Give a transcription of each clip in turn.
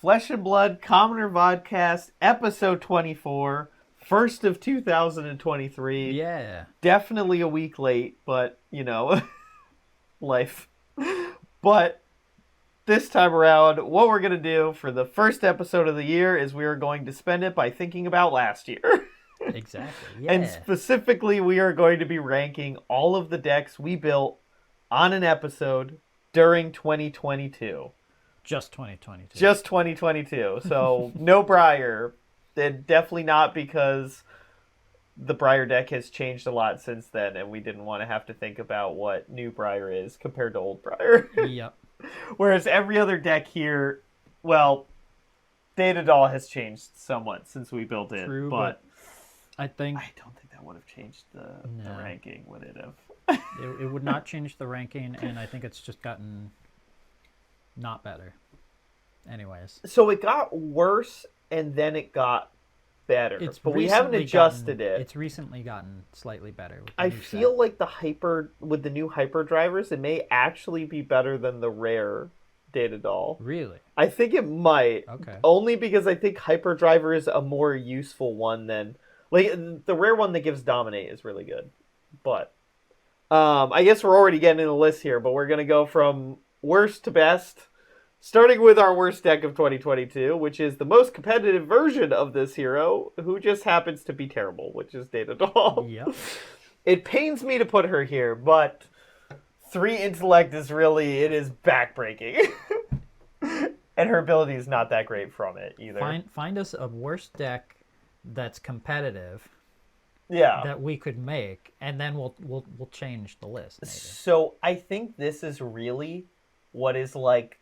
Flesh and Blood Commoner Vodcast, episode 24, first of 2023. Yeah. Definitely a week late, but, life. But this time around, what we're going to do for the first episode of the year is we are going to spend it by thinking about last year. Exactly, yeah. And specifically, we are going to be ranking all of the decks we built on an episode during 2022. Just 2022. Just 2022. So no Briar. And definitely not because the Briar deck has changed a lot since then, and we didn't want to have to think about what new Briar is compared to old Briar. Yep. Whereas every other deck here, well, Data Doll has changed somewhat since we built it. True, but I don't think that would have changed the ranking, would it have? it would not change the ranking, and I think it's just gotten not better. Anyways. So it got worse, and then it got better. But we haven't adjusted it. It's recently gotten slightly better. I feel like with the new hyper drivers, it may actually be better than the rare Data Doll. Really? I think it might. Okay. Only because I think hyper driver is a more useful one than the rare one that gives dominate is really good. But I guess we're already getting in the list here, but we're gonna go from worst to best. Starting with our worst deck of 2022, which is the most competitive version of this hero, who just happens to be terrible, which is Data Doll. Yep. It pains me to put her here, but 3 intellect is backbreaking. And her ability is not that great from it either. Find us a worse deck that's competitive. Yeah. That we could make, and then we'll change the list. Maybe. So I think this is really what is like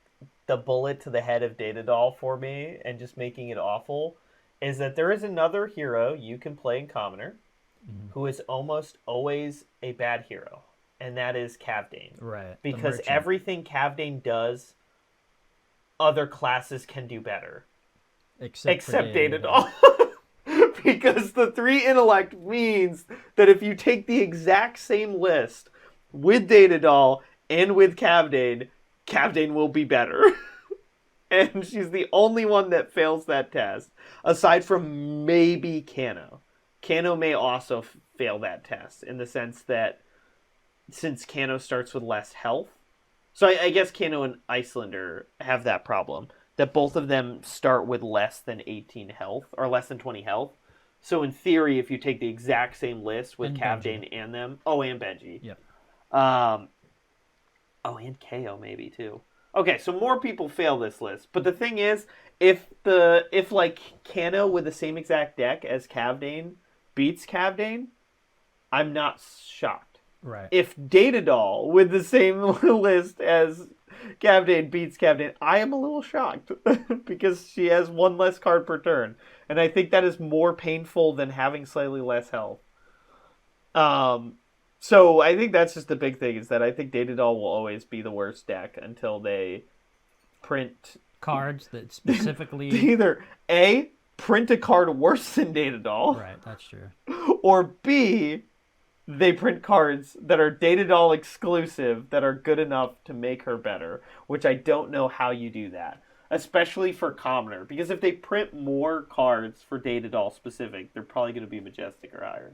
the bullet to the head of Data Doll for me, and just making it awful, is that there is another hero you can play in Commoner who is almost always a bad hero, and that is Cavdane. Right. Because everything Cavdane does, other classes can do better. Except Data Doll. Because the 3 intellect means that if you take the exact same list with Data Doll and with Cavdane, Cavdane will be better. And she's the only one that fails that test, aside from maybe Kano. Kano may also fail that test, in the sense that since Kano starts with less health. So I guess Kano and Icelander have that problem, that both of them start with less than 18 health, or less than 20 health. So in theory, if you take the exact same list with Cavdane and them... Oh, and Benji. Yep. And KO maybe too. Okay, so more people fail this list. But the thing is, if Kano with the same exact deck as Cavdane beats Cavdane, I'm not shocked. Right. If Data Doll with the same list as Cavdane beats Cavdane, I am a little shocked because she has 1 less card per turn. And I think that is more painful than having slightly less health. So I think that's just the big thing, is that I think Data Doll will always be the worst deck until they print cards that specifically either A, print a card worse than Data Doll. Right, that's true. Or B, they print cards that are Data Doll exclusive that are good enough to make her better, which I don't know how you do that. Especially for Commoner, because if they print more cards for Data Doll specific, they're probably going to be Majestic or higher.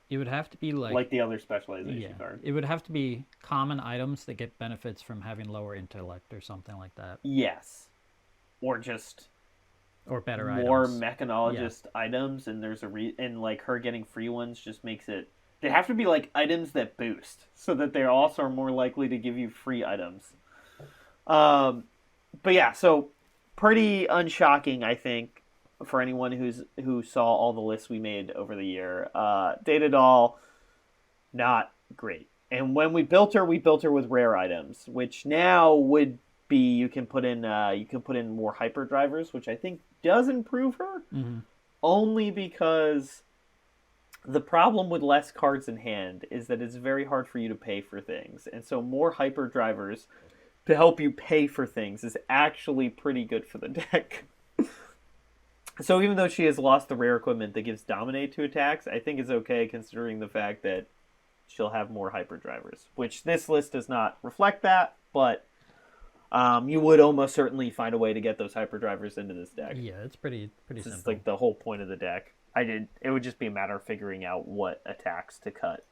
It would have to be like the other specialization card. It would have to be common items that get benefits from having lower intellect or something like that. Yes. Or better more items. mechanologist items, and there's and like her getting free ones just makes it... They have to be like items that boost, so that they also are more likely to give you free items. But yeah, so pretty unshocking, I think, for anyone who saw all the lists we made over the year. Data Doll, not great. And when we built her with rare items, which now would be you can put in more hyper drivers, which I think does improve her. Mm-hmm. Only because the problem with less cards in hand is that it's very hard for you to pay for things, and so more hyper drivers to help you pay for things is actually pretty good for the deck. So even though she has lost the rare equipment that gives dominate to attacks, I think it's okay considering the fact that she'll have more hyper drivers, which this list does not reflect that, but You would almost certainly find a way to get those hyperdrivers into this deck. Yeah, it's pretty simple. It's like the whole point of the deck. It would just be a matter of figuring out what attacks to cut,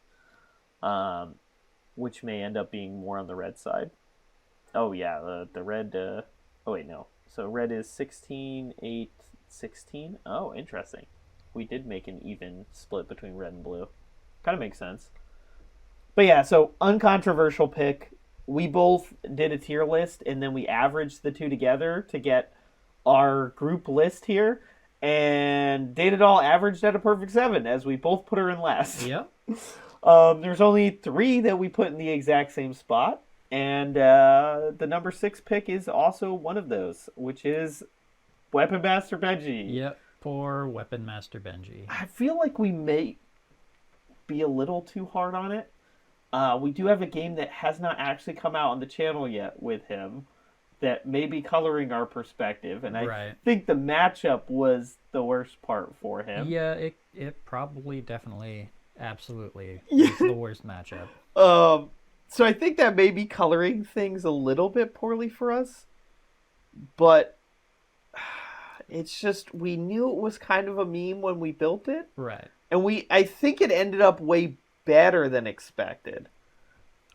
which may end up being more on the red side. Oh yeah, the red. Oh wait, no. So red is 16, 8, 16. Oh, interesting. We did make an even split between red and blue. Kind of makes sense. But yeah, so uncontroversial pick. We both did a tier list, and then we averaged the two together to get our group list here. And Data Doll averaged at a perfect 7, as we both put her in last. Yep. There's only 3 that we put in the exact same spot. And the number 6 pick is also one of those, which is Weapon Master Benji. Yep, poor Weapon Master Benji. I feel like we may be a little too hard on it. We do have a game that has not actually come out on the channel yet with him that may be coloring our perspective, and I think the matchup was the worst part for him. Yeah, it probably, definitely, absolutely is the worst matchup. So I think that may be coloring things a little bit poorly for us, but it's just, we knew it was kind of a meme when we built it. Right. And I think it ended up way better than expected.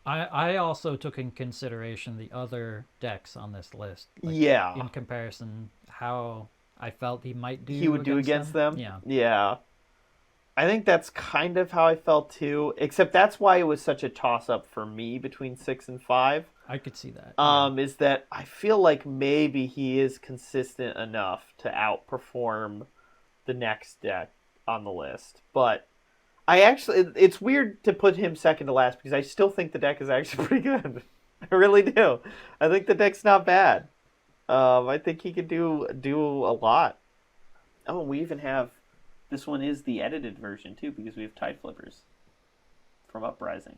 I also took in consideration the other decks on this list. Like, in comparison, how I felt he might do. He would do against them? Yeah. Yeah. I think that's kind of how I felt too, except that's why it was such a toss-up for me between 6 and 5. I could see that. Is that I feel like maybe he is consistent enough to outperform the next deck on the list. But it's weird to put him second to last because I still think the deck is actually pretty good. I really do. I think the deck's not bad. I think he could do a lot. Oh, we even have... This one is the edited version, too, because we have Tide Flippers from Uprising.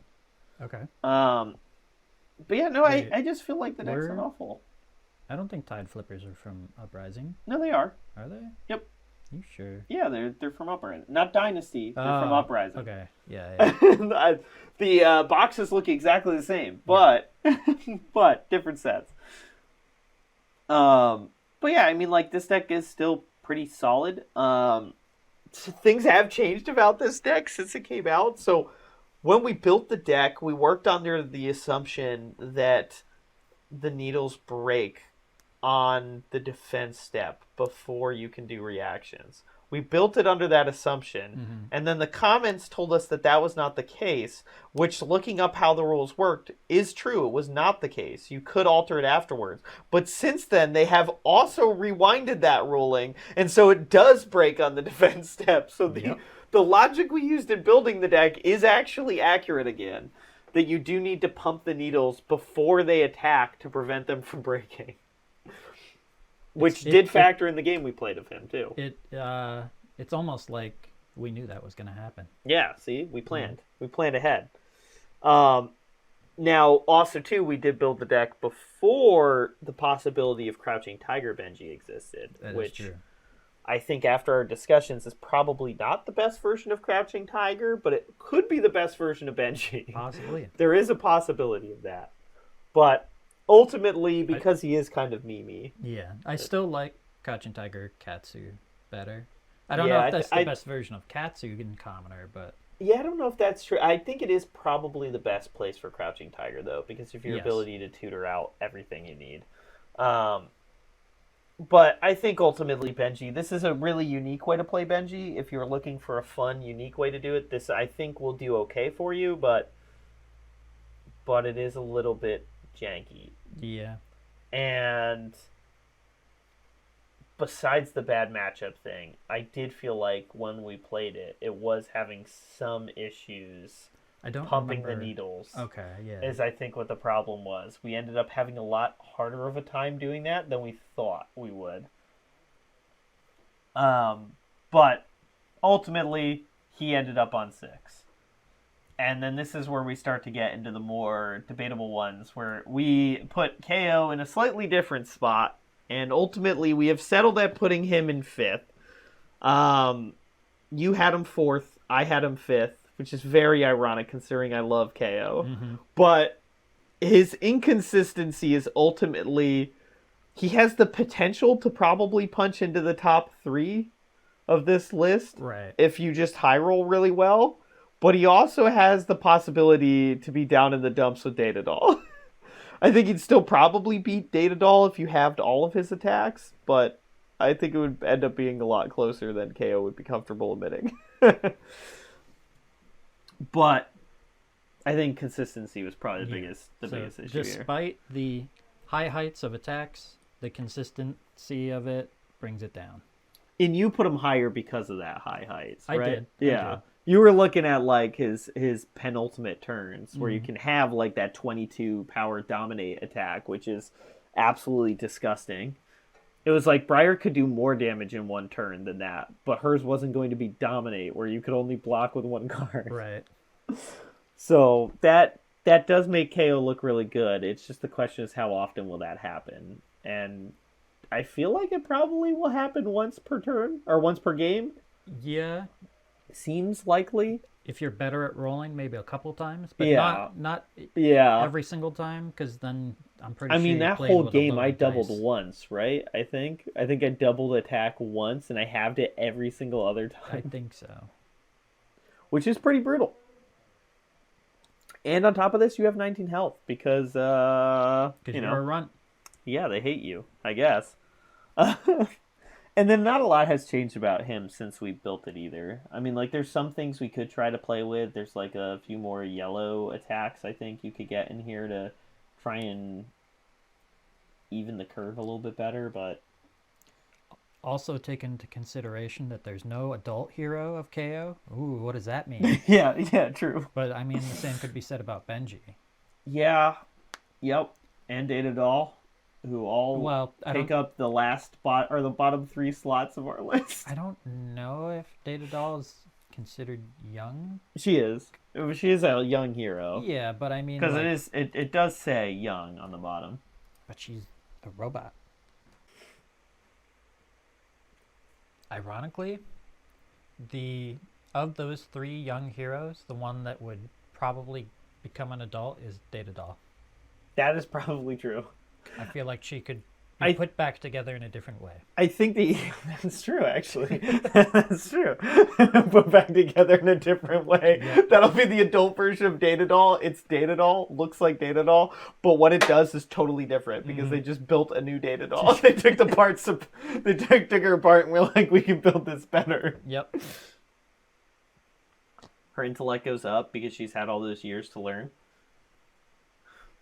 Okay. But yeah, no, I just feel like the decks are awful. I don't think Tide Flippers are from Uprising. No, they are. Are they? Yep. You sure? Yeah, they're from Uprising. Not Dynasty, they're from Uprising. Okay, yeah. The boxes look exactly the same, but but different sets. But yeah, I mean, like, this deck is still pretty solid. Things have changed about this deck since it came out. So when we built the deck, we worked under the assumption that the needles break on the defense step before you can do reactions. We built it under that assumption, and then the comments told us that that was not the case, which, looking up how the rules worked, is true. It was not the case. You could alter it afterwards. But since then, they have also rewinded that ruling, and so it does break on the defense step. So the logic we used in building the deck is actually accurate again, that you do need to pump the needles before they attack to prevent them from breaking. Which did factor in the game we played of him, too. It's almost like we knew that was going to happen. Yeah, see? We planned. We planned ahead. Now, also, too, we did build the deck before the possibility of Crouching Tiger Benji existed. That which is true. I think after our discussions is probably not the best version of Crouching Tiger, but it could be the best version of Benji. Possibly. There is a possibility of that. But... ultimately, because he is kind of memey. Yeah, I still like Crouching Tiger Katsu better. I don't know if that's the best version of Katsu in Commoner, but... Yeah, I don't know if that's true. I think it is probably the best place for Crouching Tiger, though, because of your ability to tutor out everything you need. But I think ultimately Benji, this is a really unique way to play Benji. If you're looking for a fun, unique way to do it, this I think will do okay for you, but it is a little bit janky. Yeah. And besides the bad matchup thing, I did feel like when we played it, it was having some issues pumping the needles. Okay, yeah. Is I think what the problem was. We ended up having a lot harder of a time doing that than we thought we would. But ultimately, he ended up on 6. And then this is where we start to get into the more debatable ones, where we put KO in a slightly different spot, and ultimately we have settled at putting him in 5th. You had him 4th, I had him 5th, which is very ironic considering I love KO. But his inconsistency is ultimately he has the potential to probably punch into the top 3 of this list if you just high roll really well, but he also has the possibility to be down in the dumps with Datadol. I think he'd still probably beat Datadol if you halved all of his attacks, but I think it would end up being a lot closer than KO would be comfortable admitting. But I think consistency was probably the biggest issue here. Despite the high heights of attacks, the consistency of it brings it down. And you put him higher because of that high heights, right? I did. Yeah. I did. You were looking at like his penultimate turns where you can have like that 22 power dominate attack, which is absolutely disgusting. It was like Briar could do more damage in one turn than that, but hers wasn't going to be dominate where you could only block with one card. Right. So that does make KO look really good. It's just the question is how often will that happen? And I feel like it probably will happen once per turn or once per game. Yeah. Seems likely. If you're better at rolling, maybe a couple times, but not every single time, because then I'm pretty sure. I mean, that whole game I doubled once, right? I think I doubled attack once, and I halved it every single other time. I think so. Which is pretty brutal. And on top of this, you have 19 health because you're a runt. Yeah, they hate you, I guess. And then not a lot has changed about him since we built it either. I mean, like, there's some things we could try to play with. There's, like, a few more yellow attacks I think you could get in here to try and even the curve a little bit better, but... Also take into consideration that there's no adult hero of KO. Ooh, what does that mean? Yeah, true. But, I mean, the same could be said about Benji. Yeah, yep, and Datadol, who all take up the last spot or the bottom 3 slots of our list. I don't know if Datadol is considered young. She is. She is a young hero. Yeah, but I mean, because it does say young on the bottom. But she's a robot. Ironically, of those 3 young heroes, the one that would probably become an adult is Datadol. That is probably true. I feel like she could be put back together in a different way. I think that's true, actually. That's true. Put back together in a different way. Yep. That'll be the adult version of Datadol. It's Datadol, looks like Datadol, but what it does is totally different because they just built a new Datadol. They took the parts, they took her apart and we're like, we can build this better. Yep. Her intellect goes up because she's had all those years to learn.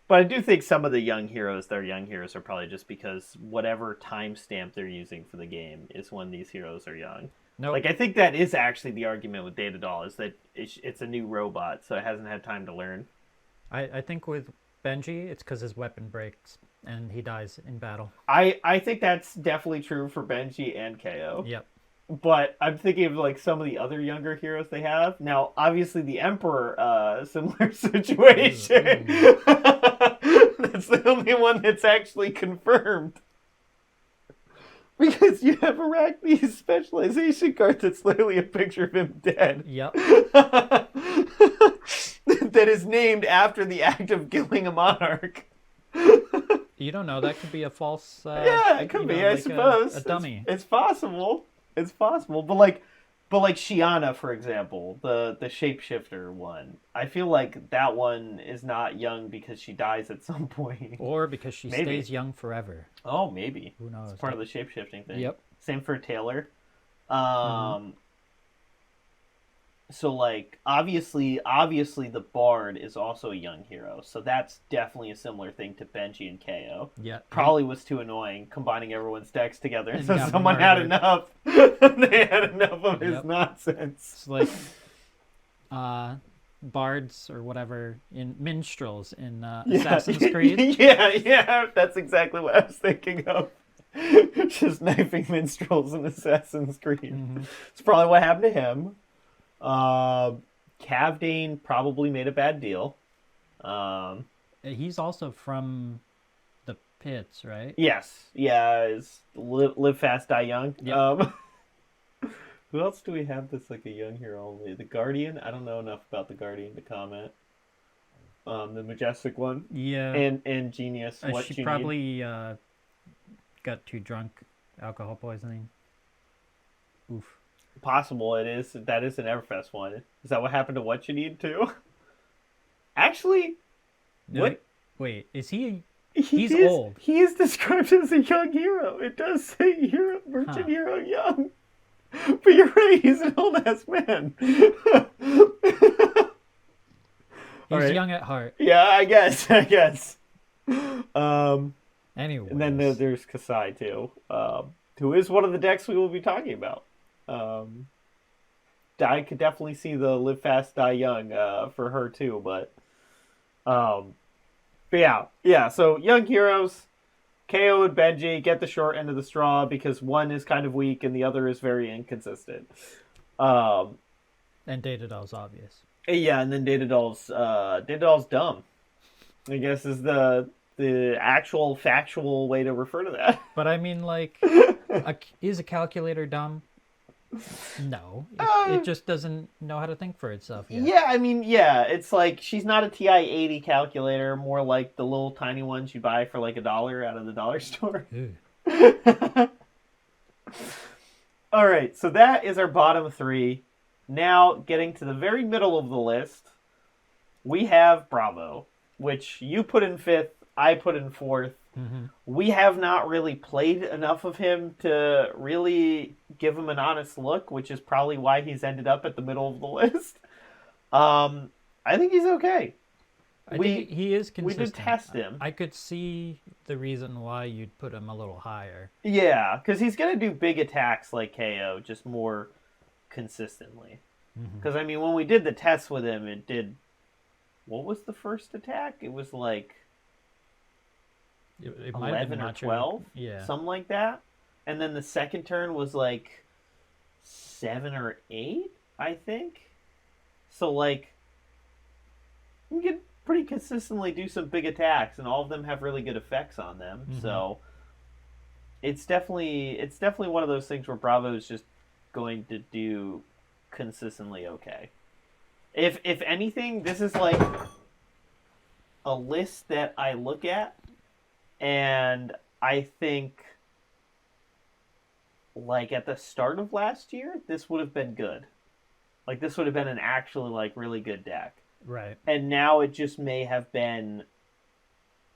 But I do think some of the young heroes are probably just because whatever timestamp they're using for the game is when these heroes are young. Nope. Like, I think that is actually the argument with Datadol, is that it's a new robot, so it hasn't had time to learn. I think with Benji, it's because his weapon breaks and he dies in battle. I think that's definitely true for Benji and KO. Yep. But I'm thinking of like some of the other younger heroes they have. Now, obviously, the Emperor, similar situation. That's the only one that's actually confirmed. Because you have Arachne's specialization card that's literally a picture of him dead. Yep. That is named after the act of killing a monarch. You don't know. That could be a false... yeah, it could be, I suppose. A dummy. It's possible. It's possible. But like Shiana, for example, the shapeshifter one, I feel like that one is not young because she dies at some point. Or because she stays young forever. Oh, maybe. Who knows? It's part of the shapeshifting thing. Yep. Same for Taylor. So, like, obviously the Bard is also a young hero. So that's definitely a similar thing to Benji and KO. Yeah. Probably was too annoying combining everyone's decks together. And so someone had enough. They had enough of his nonsense. It's like bards or whatever in minstrels in Assassin's Creed. Yeah. That's exactly what I was thinking of. Just knifing minstrels in Assassin's Creed. Mm-hmm. It's probably what happened to him. Cavdane probably made a bad deal. He's also from the pits, right? Yes. Yeah, is live fast, die young. Yep. Who else do we have that's like a young hero only? The Guardian? I don't know enough about the Guardian to comment. The majestic one. Yeah. And genius. What she you probably got too drunk, alcohol poisoning. Oof. Possible it is. That is an Everfest one. Is that what happened to What You Need too? Actually, No, what? Wait, is he? He He's is, old. He is described as a young hero. It does say hero, merchant hero young. But you're right, he's an old ass man. He's young at heart. Yeah, I guess. Anyway. And then there's Kasai too, who is one of the decks we will be talking about. I could definitely see the live fast, die young for her too, but yeah. So young heroes, KO and Benji get the short end of the straw because one is kind of weak and the other is very inconsistent. And Datadol's obvious. Yeah, and then Datadol's dumb, I guess is the actual factual way to refer to that. But I mean, like, is a calculator dumb? No, it just doesn't know how to think for itself yet. Yeah, I mean, yeah, it's like she's not a TI-80 calculator, more like the little tiny ones you buy for like $1 out of the dollar store. All right, so that is our bottom three. Now, getting to the very middle of the list, we have Bravo, which you put in 5th, I put in 4th. Mm-hmm. We have not really played enough of him to really give him an honest look, which is probably why he's ended up at the middle of the list. I think he's okay. I think he is consistent. We did test him. I could see the reason why you'd put him a little higher. Yeah, because he's going to do big attacks like KO, just more consistently. Because, I mean, when we did the test with him, it did... What was the first attack? It was like... It 11 or 12? Yeah. Something like that. And then the second turn was like 7 or 8, I think. So, like, you can pretty consistently do some big attacks, and all of them have really good effects on them. Mm-hmm. So, it's definitely one of those things where Bravo is just going to do consistently okay. If anything, this is like a list that I look at, and I think, like, at the start of last year, this would have been good. Like, this would have been an actually, like, really good deck. Right. And now it just may have been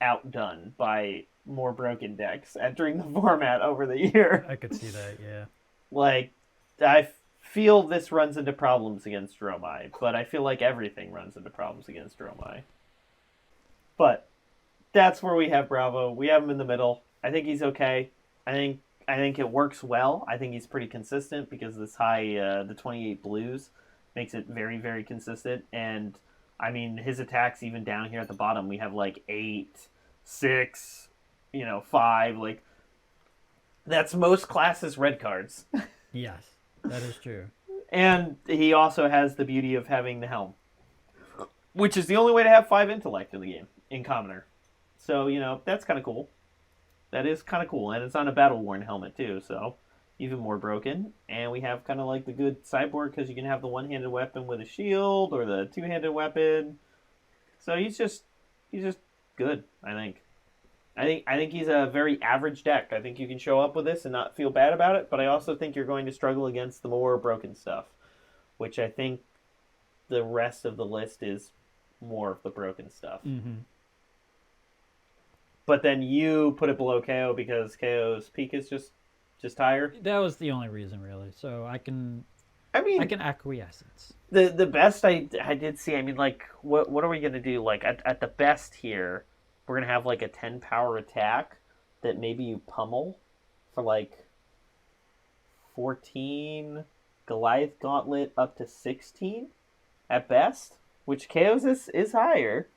outdone by more broken decks entering the format over the year. I could see that, yeah. Like, I feel this runs into problems against Dromai, but I feel like everything runs into problems against Dromai. But that's where we have Bravo. We have him in the middle. I think he's okay. I think it works well. I think he's pretty consistent because this the 28 blues makes it very, very consistent. And, I mean, his attacks even down here at the bottom, we have like 8, 6, 5. Like, that's most classes red cards. Yes, that is true. And he also has the beauty of having the helm, which is the only way to have 5 intellect in the game, in Commoner. So, that's kind of cool. That is kind of cool. And it's on a battle-worn helmet, too, so even more broken. And we have kind of like the good sideboard because you can have the one-handed weapon with a shield or the two-handed weapon. So he's just good, I think. I think he's a very average deck. I think you can show up with this and not feel bad about it, but I also think you're going to struggle against the more broken stuff, which I think the rest of the list is more of the broken stuff. Mm-hmm. But then you put it below KO because KO's peak is just higher. That was the only reason, really. So I can acquiesce. The best I did see. I mean, like, what are we gonna do? Like at the best here, we're gonna have like a 10 power attack that maybe you pummel for like 14 Goliath Gauntlet up to 16 at best, which KO's is higher.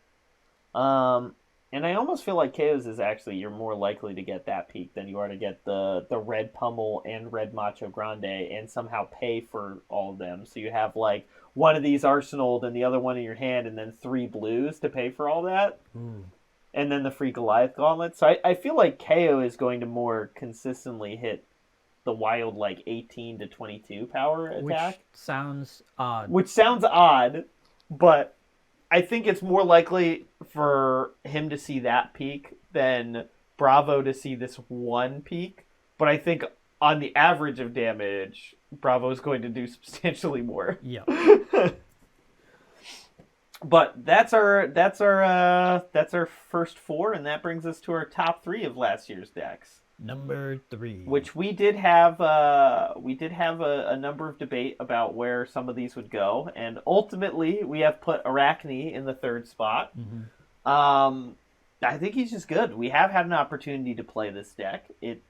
And I almost feel like KO's is actually, you're more likely to get that peak than you are to get the red pummel and red Macho Grande and somehow pay for all of them. So you have like one of these arsenaled and the other one in your hand and then 3 blues to pay for all that. Ooh. And then the free Goliath Gauntlet. So I feel like KO is going to more consistently hit the wild like 18 to 22 power attack. Which sounds odd. But I think it's more likely for him to see that peak than Bravo to see this one peak. But I think on the average of damage, Bravo is going to do substantially more. Yeah. But that's our first 4, and that brings us to our top 3 of last year's decks. Number 3, which we did have a number of debate about where some of these would go, and ultimately we have put Arachne in the 3rd spot. I think he's just good. We have had an opportunity to play this deck. It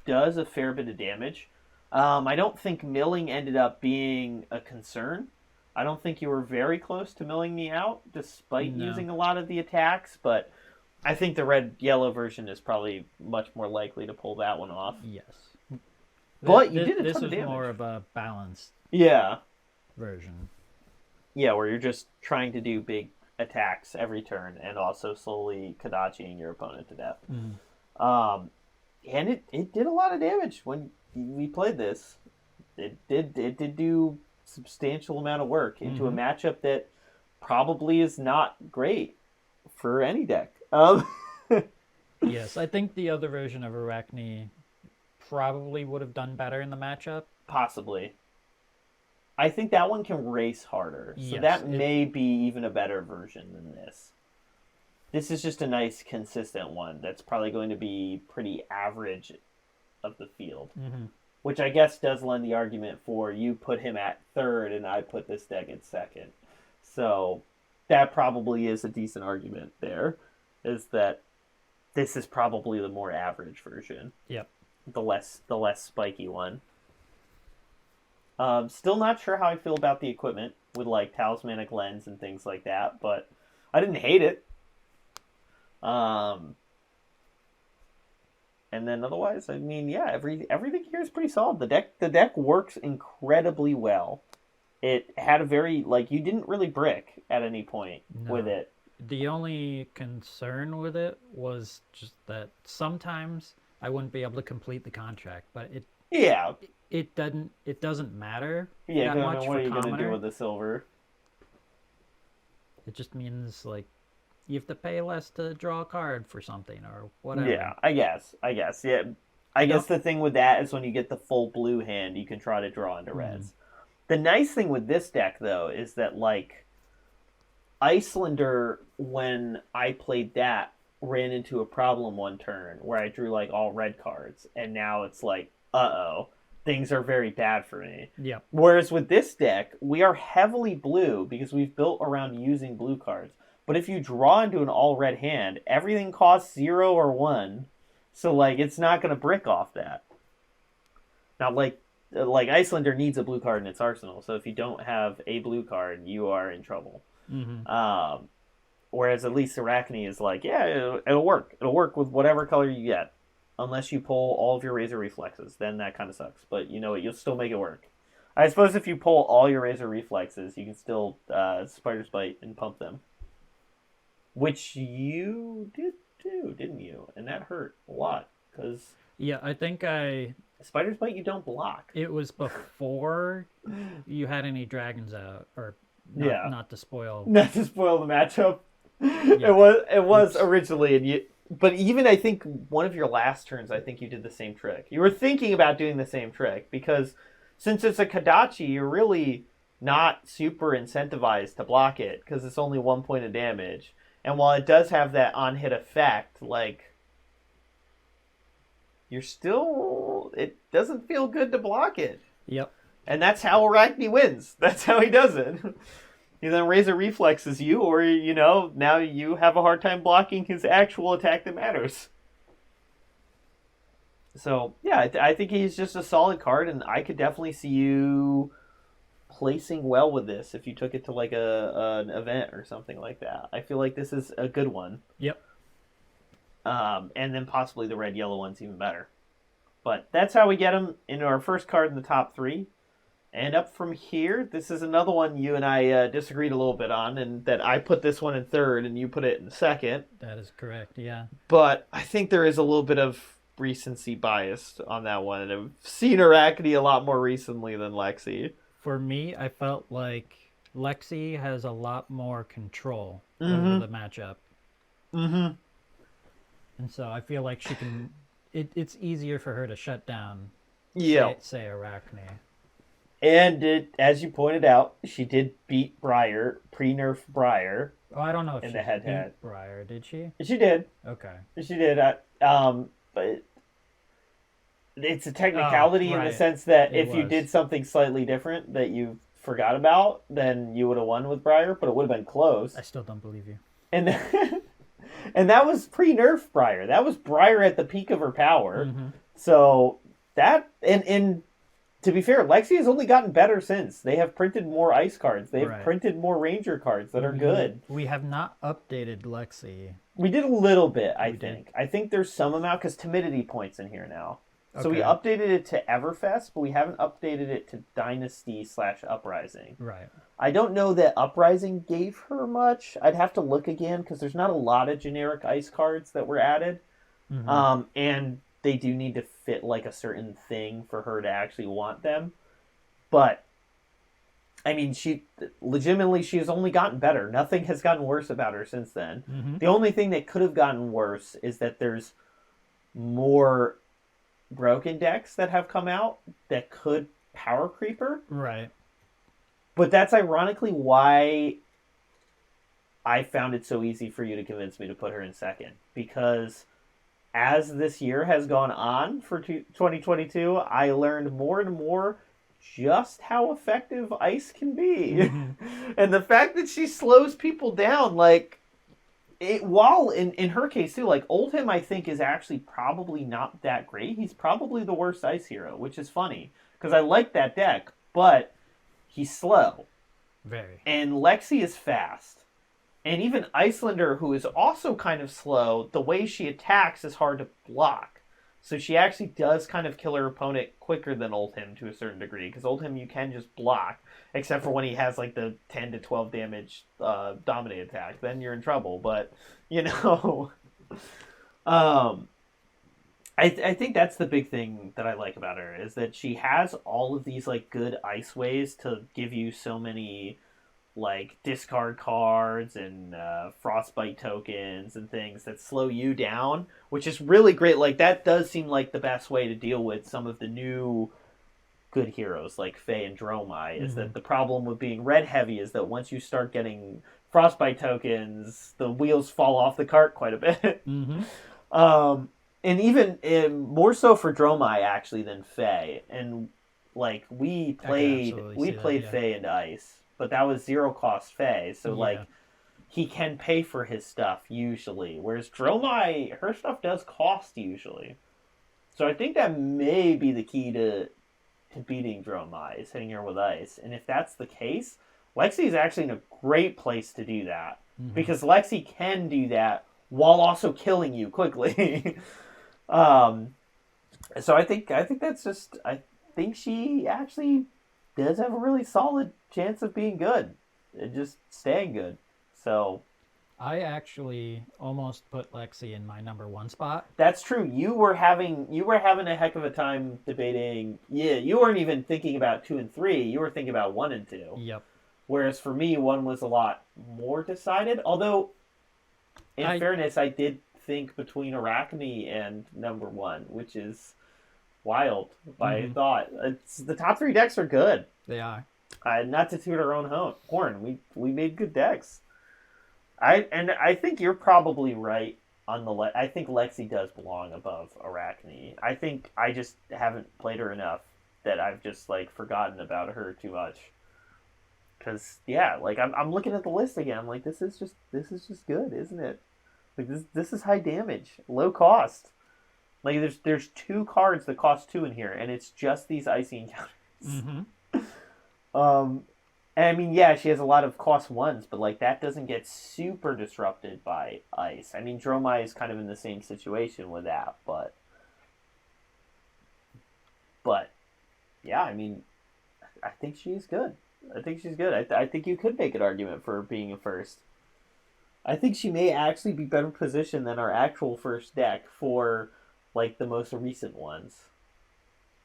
does a fair bit of damage. I don't think milling ended up being a concern. I don't think you were very close to milling me out, despite using a lot of the attacks, but I think the red-yellow version is probably much more likely to pull that one off. Yes. But you did a ton of damage. This is more of a balanced version. Yeah, where you're just trying to do big attacks every turn and also slowly Kadachiing your opponent to death. And it did a lot of damage when we played this. It did do substantial amount of work into a matchup that probably is not great for any deck. Yes, I think the other version of Arachne probably would have done better in the matchup. Possibly. I think that one can race harder, so that may be even a better version than this. This is just a nice, consistent one that's probably going to be pretty average of the field. Which I guess does lend the argument for you put him at 3rd and I put this deck at 2nd. So that probably is a decent argument there, is that this is probably the more average version. Yep. The less spiky one. Still not sure how I feel about the equipment with like talismanic lens and things like that, but I didn't hate it. And then otherwise, I mean, yeah, everything here is pretty solid. The deck works incredibly well. It had a very, like, you didn't really brick at any point with it. The only concern with it was just that sometimes I wouldn't be able to complete the contract, but it doesn't matter that much for what are you commoner. Gonna do with the silver? It just means like you have to pay less to draw a card for something or whatever. Yeah, I guess. Yeah. I guess the thing with that is when you get the full blue hand, you can try to draw into reds. The nice thing with this deck, though, is that, like, Icelander, when I played that, ran into a problem one turn where I drew, like, all red cards, and now it's like, uh-oh, things are very bad for me. Yeah. Whereas with this deck, we are heavily blue because we've built around using blue cards. But if you draw into an all-red hand, everything costs 0 or 1, so, like, it's not going to brick off that. Now, like Icelander needs a blue card in its arsenal, so if you don't have a blue card, you are in trouble. Whereas at least Arachne is like, yeah, it'll work. It'll work with whatever color you get, unless you pull all of your Razor Reflexes. Then that kind of sucks, but you know what? You'll still make it work. I suppose if you pull all your Razor Reflexes, you can still Spider's Bite and pump them, which you did too, didn't you? And that hurt a lot because I think Spider's Bite, you don't block. It was before you had any dragons out, or not to spoil. Not to spoil the matchup. Yeah. It was originally, but even I think one of your last turns, I think you did the same trick. You were thinking about doing the same trick because since it's a Kadachi, you're really not super incentivized to block it because it's only 1 point of damage. And while it does have that on-hit effect, like, it doesn't feel good to block it. Yep. And that's how Arachne wins. That's how he does it. He then Razor Reflexes you, or, now you have a hard time blocking his actual attack that matters. So, yeah, I think he's just a solid card, and I could definitely see you placing well with this if you took it to, like, an event or something like that. I feel like this is a good one. Yep. And then possibly the red-yellow one's even better. But that's how we get him into our first card in the top 3. And up from here, this is another one you and I disagreed a little bit on, and that I put this one in 3rd and you put it in 2nd. That is correct, yeah. But I think there is a little bit of recency bias on that one, and I've seen Arachne a lot more recently than Lexi. For me, I felt like Lexi has a lot more control over the matchup. Mm-hmm. And so I feel like she can... It's easier for her to shut down, say Arachne. And as you pointed out, she did beat Briar, pre-nerf Briar. Oh, I don't know if in she the head-to-head. beat Briar, did she? She did. Okay. She did. But it's a technicality in the sense that if you did something slightly different that you forgot about, then you would have won with Briar, but it would have been close. I still don't believe you. And and that was pre-nerf Briar. That was Briar at the peak of her power. Mm-hmm. So that and to be fair, Lexi has only gotten better since. They have printed more ice cards. They have printed more ranger cards that are good. We have not updated Lexi. We did a little bit, I think. I think there's some amount because timidity points in here now. So we updated it to Everfest, but we haven't updated it to Dynasty/Uprising. Right. I don't know that Uprising gave her much. I'd have to look again because there's not a lot of generic ice cards that were added. Mm-hmm. And they do need to fit like a certain thing for her to actually want them. But I mean, she has only gotten better. Nothing has gotten worse about her since then. Mm-hmm. The only thing that could have gotten worse is that there's more broken decks that have come out that could power creep her. Right. But that's ironically why I found it so easy for you to convince me to put her in second. Because as this year has gone on for 2022, I learned more and more just how effective ice can be. Mm-hmm. And the fact that she slows people down, like, while in her case too, like, Oldhim I think is actually probably not that great. He's probably the worst ice hero, which is funny. Because I like that deck, but he's slow. Very. And Lexi is fast. And even Icelander, who is also kind of slow, the way she attacks is hard to block. So she actually does kind of kill her opponent quicker than Oldhim to a certain degree. Because Oldhim you can just block, except for when he has like the 10 to 12 damage dominate attack. Then you're in trouble. But, you know, I think that's the big thing that I like about her, is that she has all of these like good ice ways to give you so many like discard cards and frostbite tokens and things that slow you down, which is really great. Like that does seem like the best way to deal with some of the new good heroes like Faye and Dromai. Is that the problem with being red heavy is that once you start getting frostbite tokens, the wheels fall off the cart quite a bit. Mm-hmm. And even more so for Dromai actually than Faye. And like we played Faye into ice. But that was zero cost Faye, so like he can pay for his stuff usually. Whereas Dromai, her stuff does cost usually. So I think that may be the key to beating Dromai, is hitting her with ice. And if that's the case, Lexi is actually in a great place to do that. Mm-hmm. Because Lexi can do that while also killing you quickly. So I think that's just, I think she actually does have a really solid chance of being good and just staying good. So I actually almost put Lexi in my number one spot. That's true. You were having a heck of a time debating. Yeah, you weren't even thinking about 2 and 3. You were thinking about 1 and 2. Yep. Whereas for me, 1 was a lot more decided. Although, in fairness, I did think between Arachne and number 1, which is wild by thought. It's, the top 3 decks are good. They are. Not to toot our own horn, we made good decks. I think you're probably right on the. I think Lexi does belong above Arachne. I think I just haven't played her enough that I've just like forgotten about her too much. Because like I'm looking at the list again. I'm like, this is just good, isn't it? Like this is high damage, low cost. Like there's 2 cards that cost 2 in here, and it's just these icy encounters. Mm-hmm. And I mean, she has a lot of cost 1s, but like that doesn't get super disrupted by ice. I mean, Dromai is kind of in the same situation with that, but yeah, I mean, I think she's good. I think you could make an argument for being a first. I think she may actually be better positioned than our actual first deck for like the most recent ones.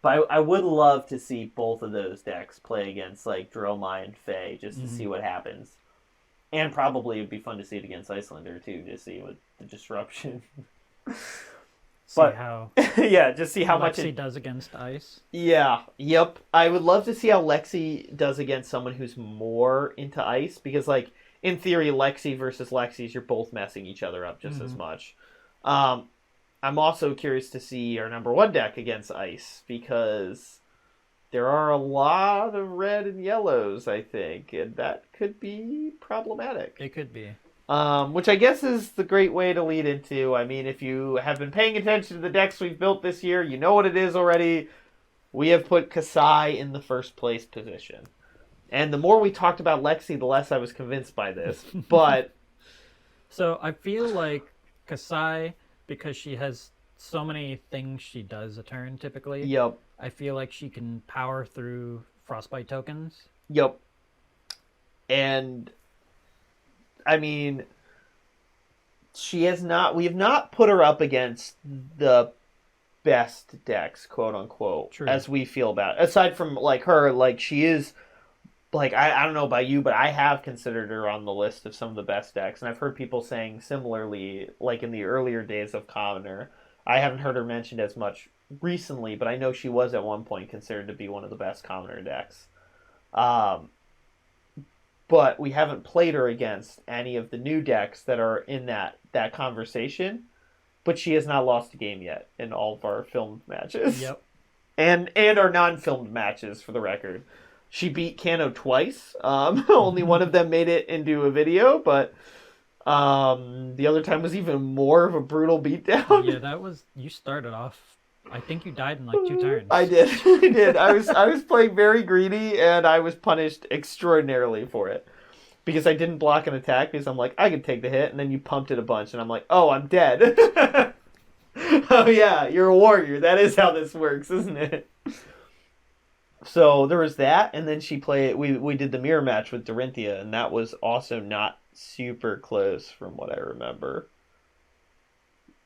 But I would love to see both of those decks play against like Dromai and Fae just to see what happens. And probably it'd be fun to see it against Icelander too, to see what the disruption. Just see how much Lexi does against ice. Yeah, yep. I would love to see how Lexi does against someone who's more into ice, because like in theory, Lexi versus Lexis, you're both messing each other up just as much. I'm also curious to see our number one deck against ice, because there are a lot of red and yellows, I think, and that could be problematic. It could be. Which I guess is the great way to lead into. I mean, if you have been paying attention to the decks we've built this year, you know what it is already. We have put Kasai in the first place position. And the more we talked about Lexi, the less I was convinced by this. But so I feel like Kasai, because she has so many things she does a turn typically. Yep. I feel like she can power through Frostbite tokens. Yep. And I mean, we have not put her up against the best decks, quote unquote, True. As we feel about it. Aside from like her, like she is, like, I don't know about you, but I have considered her on the list of some of the best decks, and I've heard people saying similarly, like in the earlier days of Commoner. I haven't heard her mentioned as much recently, but I know she was at one point considered to be one of the best Commoner decks. But we haven't played her against any of the new decks that are in that conversation. But she has not lost a game yet in all of our filmed matches. Yep. And our non-filmed matches, for the record. She beat Kano twice. Only one of them made it into a video, but the other time was even more of a brutal beatdown. Yeah, you started off. I think you died in like 2 turns. I did. I was playing very greedy, and I was punished extraordinarily for it. Because I didn't block an attack, because I'm like, I can take the hit, and then you pumped it a bunch, and I'm like, oh, I'm dead. Oh yeah, you're a warrior. That is how this works, isn't it? So there was that, and then we did the mirror match with Dorinthia, and that was also not super close from what I remember.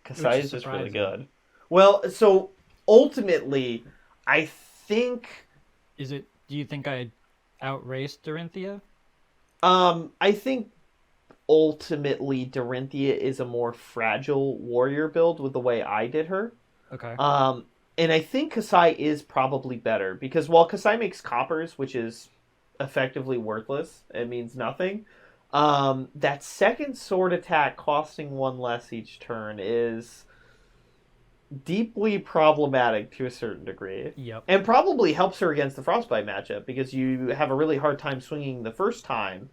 Kasai is just really good. Well, so ultimately, I think... Do you think I outraced Dorinthia? I think ultimately Dorinthia is a more fragile warrior build with the way I did her. Okay. And I think Kasai is probably better, because while Kasai makes coppers, which is effectively worthless, it means nothing, that second sword attack costing 1 less each turn is deeply problematic to a certain degree. Yep. And probably helps her against the Frostbite matchup, because you have a really hard time swinging the first time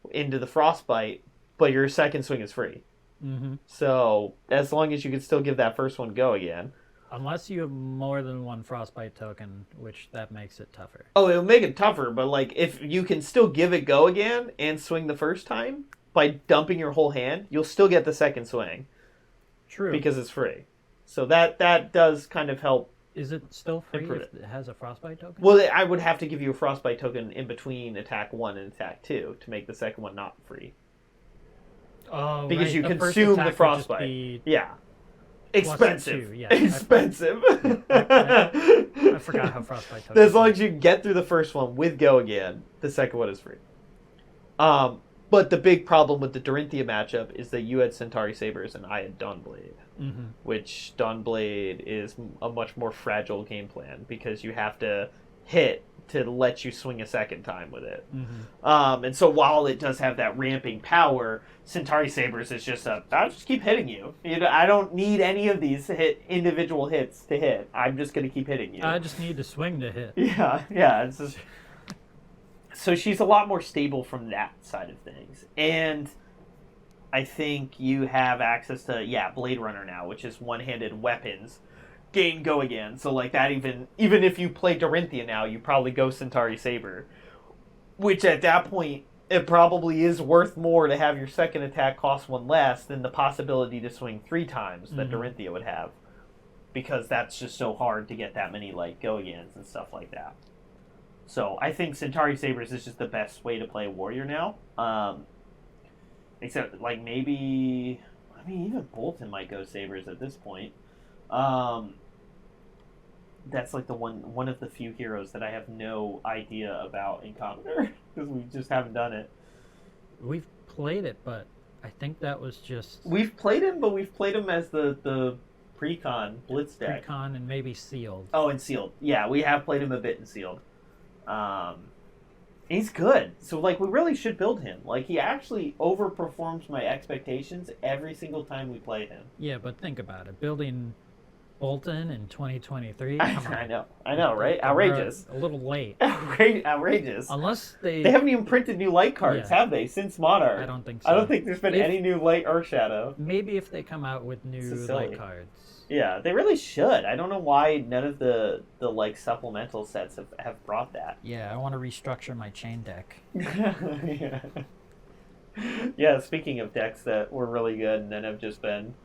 into the Frostbite, but your second swing is free. Mm-hmm. So as long as you can still give that first one go again. Unless you have more than 1 Frostbite token, which that makes it tougher. Oh, it'll make it tougher, but like if you can still give it go again and swing the first time by dumping your whole hand, you'll still get the second swing. True. Because it's free. So that does kind of help. Is it still free if it has a Frostbite token? Well, I would have to give you a Frostbite token in between attack 1 and attack 2 to make the second one not free. Oh, because right. you consume the Frostbite. Yeah. Expensive. Yeah, expensive. I forgot how Frostbite tokens. As long as you get through the first one with go again, the second one is free. But the big problem with the Dorinthia matchup is that you had Centauri Sabers and I had Dawnblade. Mm-hmm. Which Dawnblade is a much more fragile game plan, because you have to hit to let you swing a second time with it. Mm-hmm. And so while it does have that ramping power, Centauri Sabers is just I'll just keep hitting you. I don't need any of these individual hits to hit. I'm just going to keep hitting you. I just need to swing to hit. Yeah. It's just... So she's a lot more stable from that side of things. And I think you have access to, Blade Runner now, which is one-handed weapons. Gain go again. So like that, even if you play Dorinthia now, you probably go Centauri Saber. Which at that point, it probably is worth more to have your second attack cost 1 less than the possibility to swing 3 times that Dorinthia would have. Because that's just so hard to get that many like go agains and stuff like that. So I think Centauri Sabers is just the best way to play Warrior now. Except like maybe, even Bolton might go Sabers at this point. that's like the one of the few heroes that I have no idea about in Commoner because we just haven't done it. We've played it, but I think that was just... We've played him, but we've played him as the Precon Blitz deck. Precon and maybe Sealed. Oh, and Sealed. Yeah, we have played him a bit in Sealed. He's good. So, like, we really should build him. Like, he actually overperforms my expectations every single time we play him. Yeah, but think about it. Building Bolton in 2023? I know, right? Outrageous. A little late. Outrageous. Unless they haven't even printed new light cards, have they, since Monarch? I don't think so. I don't think there's been any new light Earthshadow. Maybe if they come out with new light cards. Yeah, they really should. I don't know why none of the like supplemental sets have brought that. Yeah, I want to restructure my chain deck. Yeah, speaking of decks that were really good and then have just been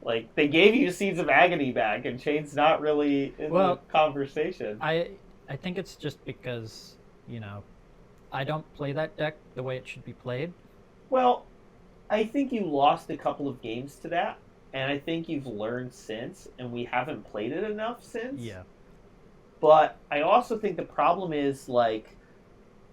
like, they gave you Seeds of Agony back, and Chain's not really in the conversation. I think it's just because, I don't play that deck the way it should be played. Well, I think you lost a couple of games to that, and I think you've learned since, and we haven't played it enough since. Yeah. But I also think the problem is, like,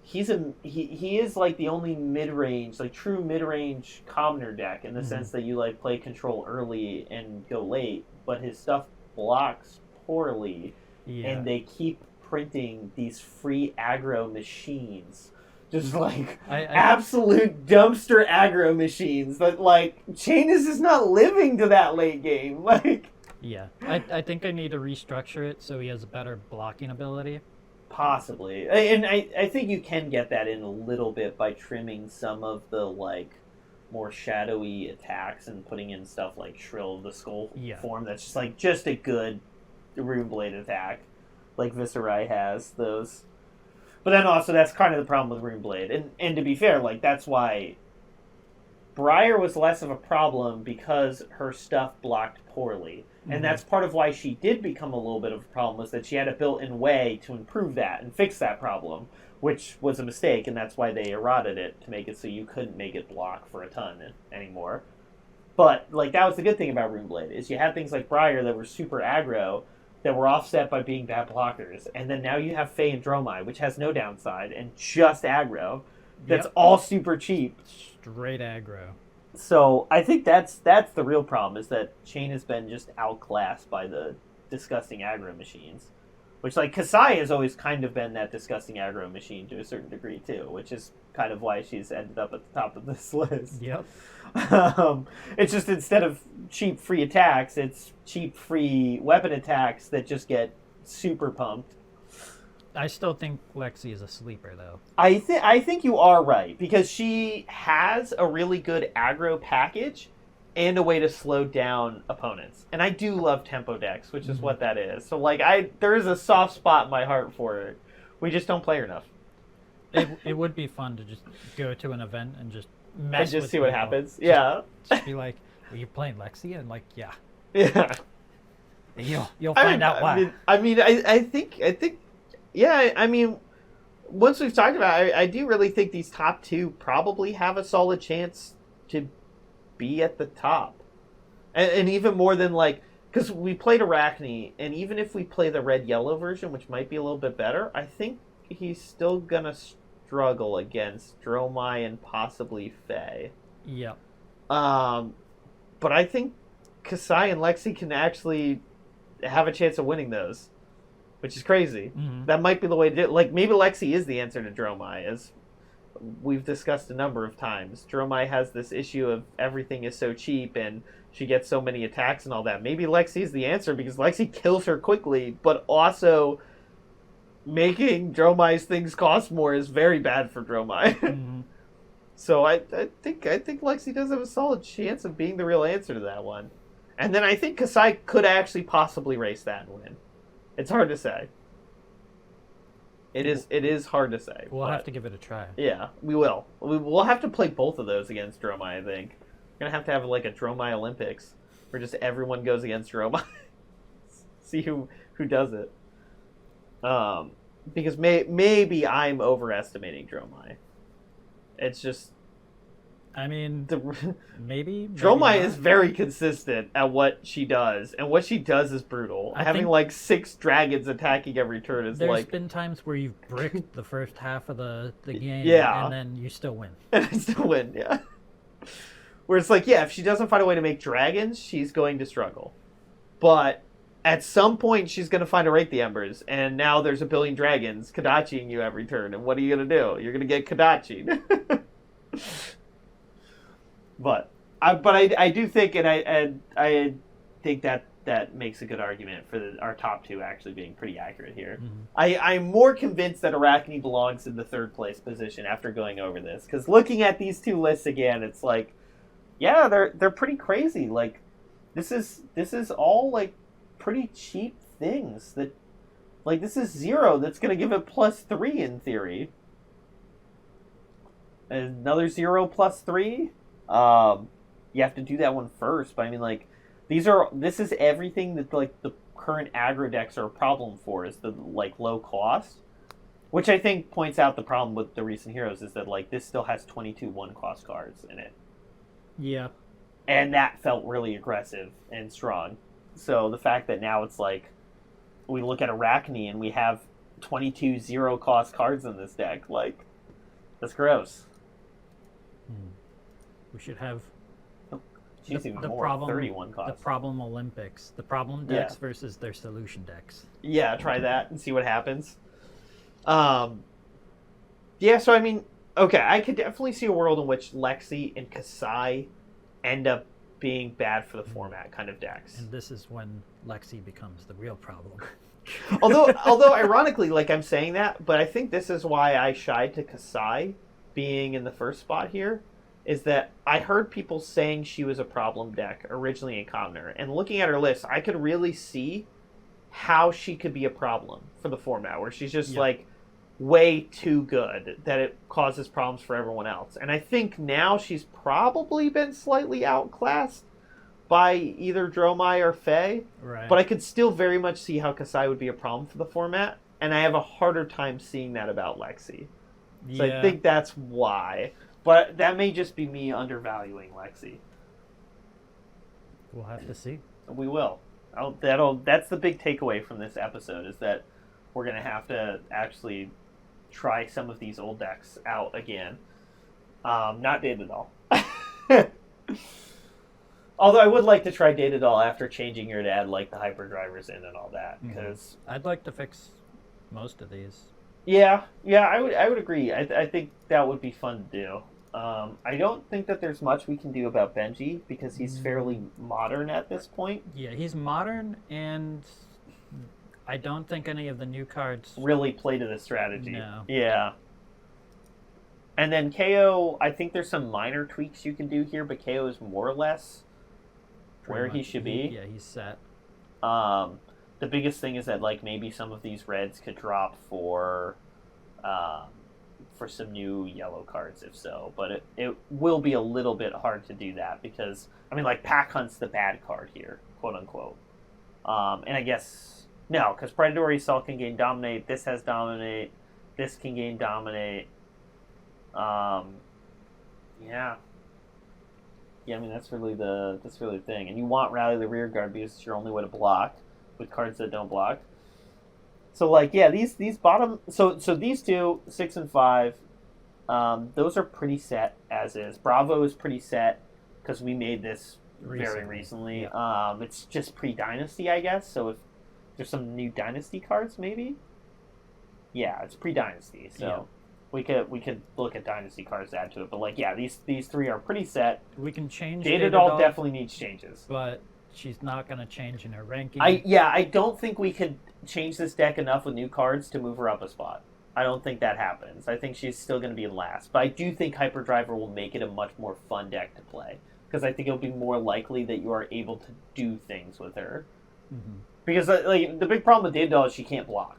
he is like the only mid-range, like true mid-range commoner deck in the sense that you like play control early and go late, but his stuff blocks poorly, and they keep printing these free aggro machines, just like absolute dumpster aggro machines that like Chain is just not living to that late game. Like, yeah, I think I need to restructure it so he has a better blocking ability. Possibly. And I think you can get that in a little bit by trimming some of the, like, more shadowy attacks and putting in stuff like Shrill of the Skull form that's just a good Runeblade attack. Like Viserai has those. But then also that's kind of the problem with Runeblade. And to be fair, like, that's why Briar was less of a problem because her stuff blocked poorly. And that's part of why she did become a little bit of a problem, was that she had a built-in way to improve that and fix that problem, which was a mistake, and that's why they eroded it to make it so you couldn't make it block for a ton anymore. But, like, that was the good thing about Runeblade, is you had things like Briar that were super aggro, that were offset by being bad blockers, and then now you have Fae and Dromai, which has no downside, and just aggro. That's all super cheap. Straight aggro. So I think that's the real problem, is that Chain has been just outclassed by the disgusting aggro machines. Which, like, Kasai has always kind of been that disgusting aggro machine to a certain degree, too, which is kind of why she's ended up at the top of this list. Yep. It's just, instead of cheap free attacks, it's cheap free weapon attacks that just get super pumped. I still think Lexi is a sleeper, though. I think you are right, because she has a really good aggro package and a way to slow down opponents. And I do love tempo decks, which is what that is. So, like, there is a soft spot in my heart for it. We just don't play her enough. It would be fun to just go to an event and just mess and just with see what happens. Yeah. Just be like, "Are you playing Lexi?" And like, yeah. Yeah. You'll find out why. I think. Yeah, I mean, once we've talked about it, I do really think these top two probably have a solid chance to be at the top. And even more than, like, because we played Arachne, and even if we play the red-yellow version, which might be a little bit better, I think he's still going to struggle against Dromai and possibly Fae. Yep. But I think Kasai and Lexi can actually have a chance of winning those. Which is crazy. That might be the way to do it. Like, maybe Lexi is the answer to Dromai, as we've discussed a number of times. Dromai has this issue of everything is so cheap and she gets so many attacks and all that. Maybe Lexi is the answer, because Lexi kills her quickly, but also making Dromai's things cost more is very bad for Dromai. So I think Lexi does have a solid chance of being the real answer to that one. And then I think Kasai could actually possibly race that and win. It's hard to say. It is hard to say. We'll have to give it a try. Yeah, we will. We'll have to play both of those against Dromai, I think. We're going to have like a Dromai Olympics where just everyone goes against Dromai. See who does it. Because maybe I'm overestimating Dromai. It's just, I mean, maybe Dromai is very consistent at what she does, and what she does is brutal. Having like 6 dragons attacking every turn is there's been times where you've bricked the first half of the game, and then you still win. And I still win, yeah. Where it's like, yeah, if she doesn't find a way to make dragons, she's going to struggle. But at some point, she's going to find a Rake the Embers, and now there's a billion dragons Kadachiing you every turn, and what are you going to do? You're going to get Kadachied. But I do think, and I think that makes a good argument for our top 2 actually being pretty accurate here. Mm-hmm. I'm more convinced that Arachne belongs in the 3rd place position after going over this, because looking at these 2 lists again, it's like, yeah, they're pretty crazy. Like, this is all like pretty cheap things that, like, this is 0 that's going to give it +3 in theory. Another 0 +3. You have to do that one first, but I mean, like, this is everything that, like, the current aggro decks are a problem for, is the, like, low cost, which I think points out the problem with the recent heroes is that, like, this still has 22 1-cost cards in it. Yeah. And that felt really aggressive and strong. So the fact that now it's like, we look at Arachne and we have 22 0-cost cards in this deck, like, that's gross. We should have the problem, 31 cost. The problem Olympics. The problem decks versus their solution decks. Yeah, try that and see what happens. Yeah, so I mean, okay, I could definitely see a world in which Lexi and Kasai end up being bad for the format kind of decks. And this is when Lexi becomes the real problem. although ironically, like, I'm saying that, but I think this is why I shied to Kasai being in the first spot here, is that I heard people saying she was a problem deck originally in Commoner, and looking at her list, I could really see how she could be a problem for the format, where she's just like way too good that it causes problems for everyone else. And I think now she's probably been slightly outclassed by either Dromai or Faye, right. But I could still very much see how Kasai would be a problem for the format, and I have a harder time seeing that about Lexi. So I think that's why. But that may just be me undervaluing Lexi. We'll have to see. We will. That's the big takeaway from this episode, is that we're going to have to actually try some of these old decks out again. Not Datadol. Although I would like to try Datadol after changing her to add, like, the hyperdrivers in and all that. Because I'd like to fix most of these. Yeah, I would agree. I think that would be fun to do. I don't think that there's much we can do about Benji, because he's fairly modern at this point. Yeah, he's modern, and I don't think any of the new cards really play to the strategy. No. Yeah. And then KO, I think there's some minor tweaks you can do here, but KO is more or less where he should be. Yeah, he's set. The biggest thing is that, like, maybe some of these reds could drop for some new yellow cards, if so. But it will be a little bit hard to do that, because, I mean, like, Pack Hunt's the bad card here, quote unquote. And I guess, no, because Predatory Assault can gain Dominate, this has Dominate, this can gain Dominate. Yeah. Yeah, I mean, that's really the thing. And you want Rally the Rear Guard because it's your only way to block with cards that don't block. So, like, yeah, these bottom... So these two, 6 and 5, those are pretty set as is. Bravo is pretty set because we made this very recently. Yeah. It's just pre-Dynasty, I guess. So if there's some new Dynasty cards, maybe? Yeah, it's pre-Dynasty. So... Yeah. We could look at Dynasty cards to add to it, but, like, yeah, these 3 are pretty set. We can change Datadol definitely needs changes, but she's not going to change in her ranking. I don't think we could change this deck enough with new cards to move her up a spot. I don't think that happens. I think she's still going to be in last, but I do think Hyperdriver will make it a much more fun deck to play, because I think it'll be more likely that you are able to do things with her. Mm-hmm. Because, like, the big problem with Datadol is she can't block.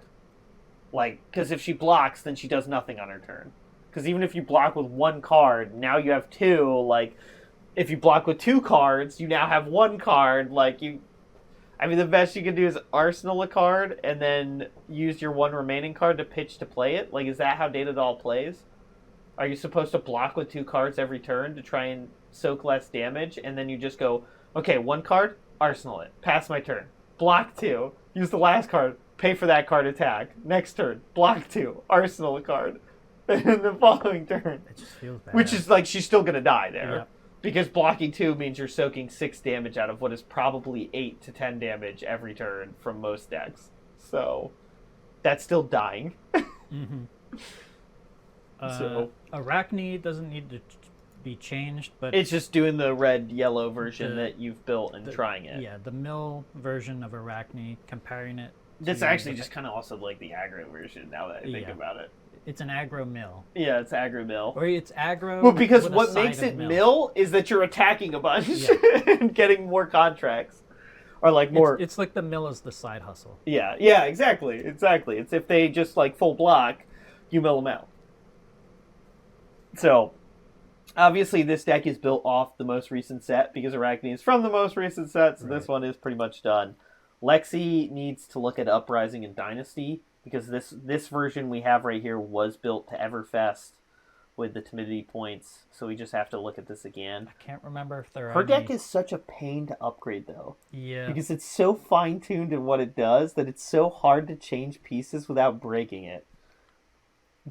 Like, because if she blocks, then she does nothing on her turn. Because even if you block with 1 card, now you have 2. Like, if you block with 2 cards, you now have 1 card. Like, I mean, the best you can do is arsenal a card and then use your 1 remaining card to pitch to play it. Like, is that how Datadol plays? Are you supposed to block with 2 cards every turn to try and soak less damage? And then you just go, okay, 1 card, arsenal it. Pass my turn. Block 2. Use the last card. Pay for that card attack. Next turn, block 2. Arsenal a card. And the following turn. It just feels bad. Which is like she's still going to die there. Yeah. Because blocking 2 means you're soaking 6 damage out of what is probably 8 to 10 damage every turn from most decks. So that's still dying. Mm-hmm. Arachne doesn't need to be changed, but it's just doing the red-yellow version that you've built and trying it. Yeah, the mill version of Arachne, comparing it. That's actually just kind of also like the aggro version. Now that I think about it, it's an aggro mill. Yeah, it's aggro mill. Or it's aggro. Well, because what makes it mill is that you're attacking a bunch and getting more contracts. Or like more. It's like the mill is the side hustle. Yeah, exactly. It's if they just like full block, you mill them out. So, obviously this deck is built off the most recent set because Arachne is from the most recent set, so this one is pretty much done. Lexi needs to look at Uprising and Dynasty because this version we have right here was built to Everfest with the timidity points, so we just have to look at this again. I can't remember if there are Her deck is such a pain to upgrade, though. Yeah. Because it's so fine-tuned in what it does that it's so hard to change pieces without breaking it.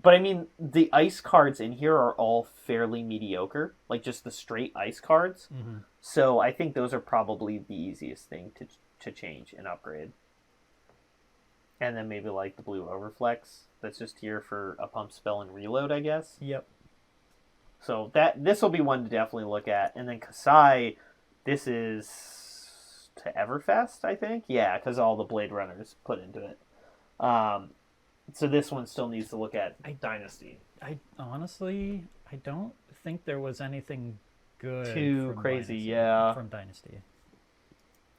But, I mean, the ice cards in here are all fairly mediocre. Like, just the straight ice cards. Mm-hmm. So, I think those are probably the easiest thing to change and upgrade. And then maybe, like, the blue Overflex. That's just here for a pump spell and reload, I guess. Yep. So, this will be one to definitely look at. And then Kasai, this is to Everfest, I think? Yeah, because all the Blade Runners put into it. So this one still needs to look at Dynasty. I honestly don't think there was anything good. Too crazy, from Dynasty.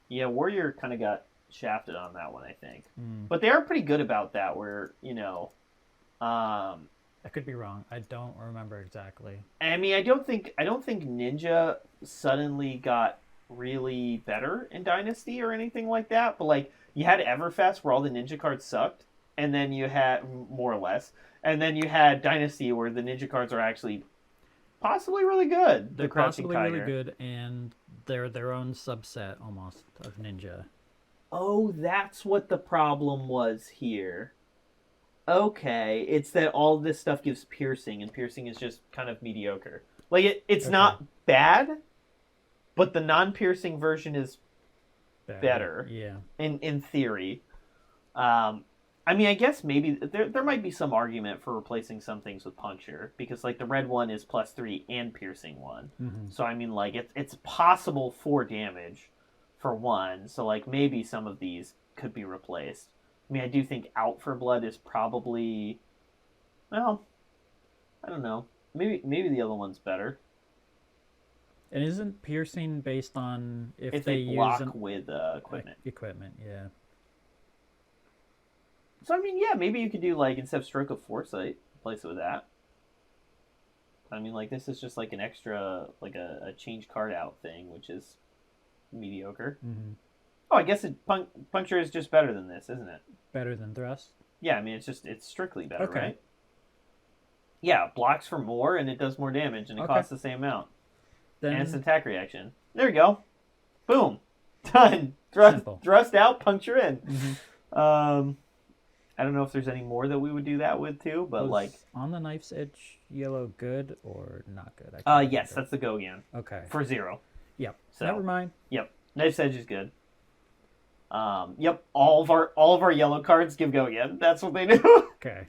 Yeah, Warrior kind of got shafted on that one, I think. But they are pretty good about that, where I could be wrong. I don't remember exactly. I mean, I don't think Ninja suddenly got really better in Dynasty or anything like that. But like you had Everfest where all the Ninja cards sucked. And then you had, more or less, and then you had Dynasty where the Ninja cards are actually possibly really good. They're possibly really good, and they're their own subset almost of Ninja. Oh, that's what the problem was here. Okay, it's that all this stuff gives piercing, and piercing is just kind of mediocre. Like, it's not bad, but the non-piercing version is better. Yeah. In theory. I mean, I guess maybe there might be some argument for replacing some things with puncture because, like, the red one is +3 and piercing 1. Mm-hmm. So I mean, like, it's possible 4 damage for 1. So like maybe some of these could be replaced. I mean, I do think Out for Blood is probably, well, I don't know. Maybe the other one's better. And isn't piercing based on if they block use with equipment? Equipment, yeah. So, I mean, yeah, maybe you could do, like, instead of Stroke of Foresight, replace it with that. I mean, like, this is just, like, an extra, like, a change card out thing, which is mediocre. Mm-hmm. Oh, I guess Puncture is just better than this, isn't it? Better than Thrust? Yeah, I mean, it's strictly better, right? Yeah, it blocks for more, and it does more damage, and it costs the same amount. And it's an attack reaction. There we go. Boom. Done. Thrust out, puncture in. Mm-hmm. I don't know if there's any more that we would do that with too, but was like On the Knife's Edge yellow good or not good? Yes, that's the go again. Okay. For 0. Yep. So, never mind. Yep. Knife's Edge is good. Yep. All of our yellow cards give go again. That's what they do. Okay.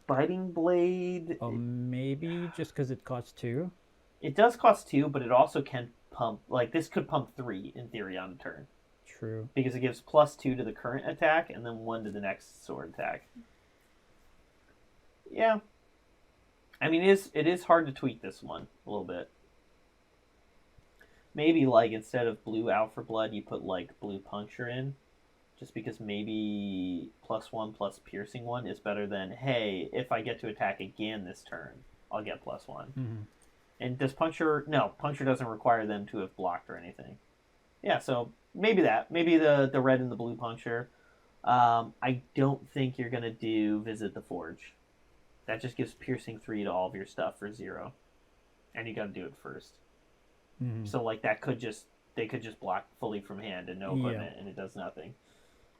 Biting Blade. Oh, maybe just because it costs 2. It does cost 2, but it also can pump. Like this could pump 3 in theory on a turn. True. Because it gives +2 to the current attack and then 1 to the next sword attack. Yeah. I mean, it is hard to tweak this one a little bit. Maybe, like, instead of blue Out for Blood, you put, like, blue Puncture in. Just because maybe +1 plus piercing 1 is better than, hey, if I get to attack again this turn, I'll get +1. Mm-hmm. And does Puncture... No, Puncture doesn't require them to have blocked or anything. Yeah, so... Maybe that. Maybe the red and the blue Puncture. I don't think you're going to do Visit the Forge. that just gives piercing 3 to all of your stuff for 0. And you got to do it first. Mm-hmm. So like they could just block fully from hand and no equipment, and it does nothing.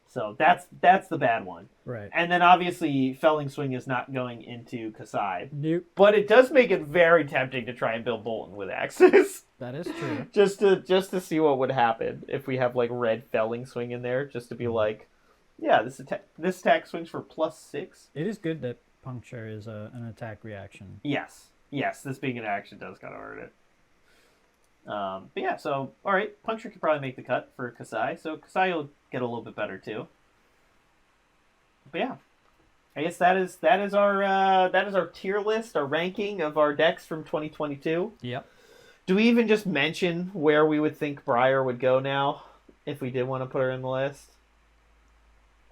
So that's the bad one. Right. And then obviously Felling Swing is not going into Kasai. Nope. But it does make it very tempting to try and build Bolton with axes. That is true. just to see what would happen if we have like red Felling Swing in there, just to be like, yeah, this attack swings for +6. It is good that puncture is an attack reaction. Yes, this being an action does kind of hurt it. But yeah, so all right, puncture could probably make the cut for Kasai, so Kasai will get a little bit better too. But yeah, I guess that is our tier list, our ranking of our decks from 2022. Yep. Do we even just mention where we would think Briar would go now if we did want to put her in the list?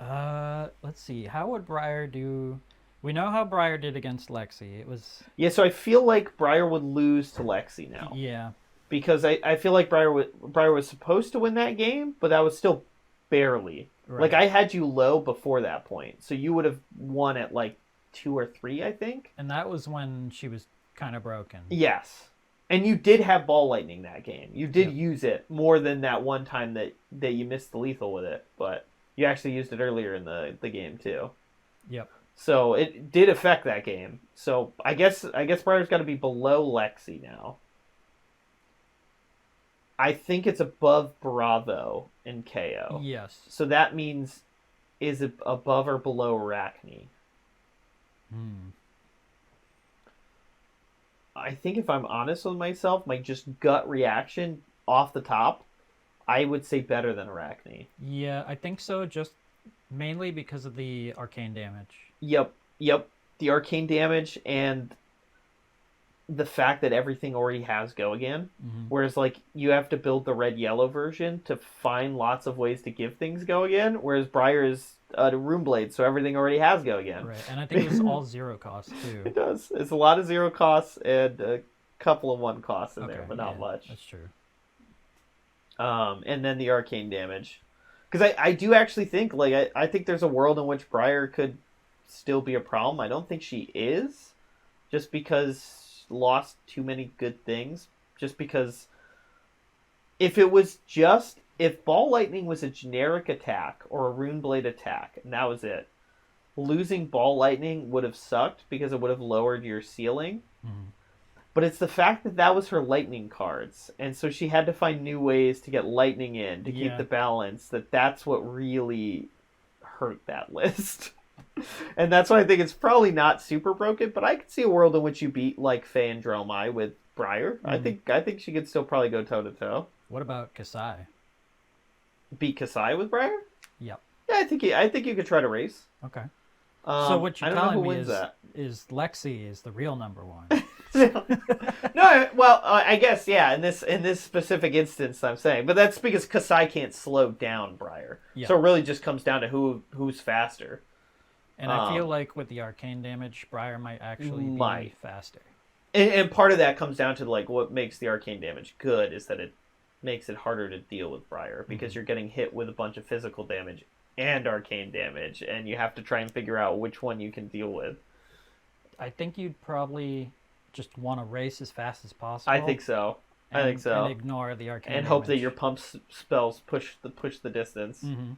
Let's see. How would Briar do? We know how Briar did against Lexi. It was so I feel like Briar would lose to Lexi now. Yeah. Because I feel like Briar was supposed to win that game, but that was still barely. Right. Like, I had you low before that point, so you would have won at, like, 2 or 3, I think. And that was when she was kind of broken. Yes. And you did have Ball Lightning that game. You did use it more than that one time that you missed the lethal with it, but you actually used it earlier in the game, too. Yep. So it did affect that game. So I guess Briar's got to be below Lexi now. I think it's above Bravo in KO. Yes. So that means, is it above or below Arachne? I think if I'm honest with myself, my just gut reaction off the top, I would say better than Arachne. Yeah, I think so, just mainly because of the arcane damage. Yep. The arcane damage and the fact that everything already has Go Again. Mm-hmm. Whereas, like, you have to build the red-yellow version to find lots of ways to give things Go Again, whereas Briar is a Rune Blade, so everything already has Go Again. Right, and I think it's all 0 cost, too. It does. It's a lot of 0 costs and a couple of 1 costs in there, but not much. That's true. And then the arcane damage. Because I do actually think, like, I think there's a world in which Briar could still be a problem. I don't think she is, just because lost too many good things. Just because if Ball Lightning was a generic attack or a Rune Blade attack, and that was it, losing Ball Lightning would have sucked because it would have lowered your ceiling. Mm-hmm. But it's the fact that was her lightning cards, and so she had to find new ways to get lightning in to keep the balance. That's what really hurt that list. And that's why I think it's probably not super broken, but I could see a world in which you beat like Faye and Dromai with Briar. Mm-hmm. I think she could still probably go toe to toe. What about Kasai? Beat Kasai with Briar? Yep. Yeah, I think you could try to race. Okay. So what you're telling me is Lexi is the real number 1. No, well, I guess in this specific instance, I'm saying, but that's because Kasai can't slow down Briar. Yep. So it really just comes down to who's faster. And I feel like with the arcane damage, Briar might actually be faster. And part of that comes down to like what makes the arcane damage good is that it makes it harder to deal with Briar because you're getting hit with a bunch of physical damage and arcane damage, and you have to try and figure out which one you can deal with. I think you'd probably just want to race as fast as possible. I think so. And ignore the arcane and damage. Hope that your pump spells push the distance. Mm-hmm.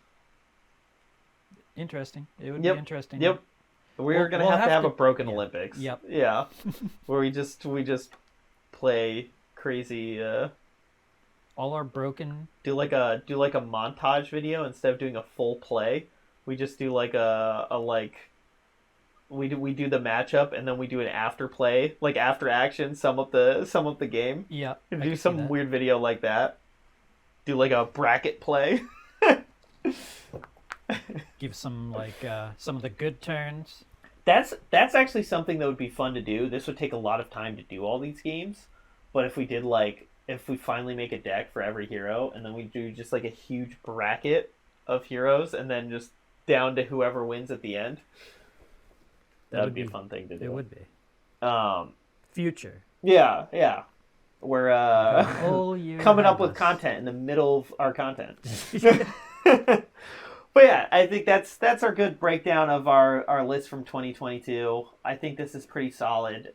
Interesting. It would be interesting. Yep. We're gonna have to have a broken Olympics. Yep. Yeah. Where we just play crazy. All our broken. Do like a montage video instead of doing a full play. We just do like we do the matchup and then we do an after play, like after action, sum up the game. Yeah. Do some weird video like that. Do like a bracket play. Give some some of the good turns. That's actually something that would be fun to do. This would take a lot of time to do all these games, but if we finally make a deck for every hero and then we do just like a huge bracket of heroes and then just down to whoever wins at the end, that would be a fun thing to do. It would be. Future. Yeah. We're coming up with content in the middle of our content. But yeah, I think that's our good breakdown of our list from 2022. I think this is pretty solid.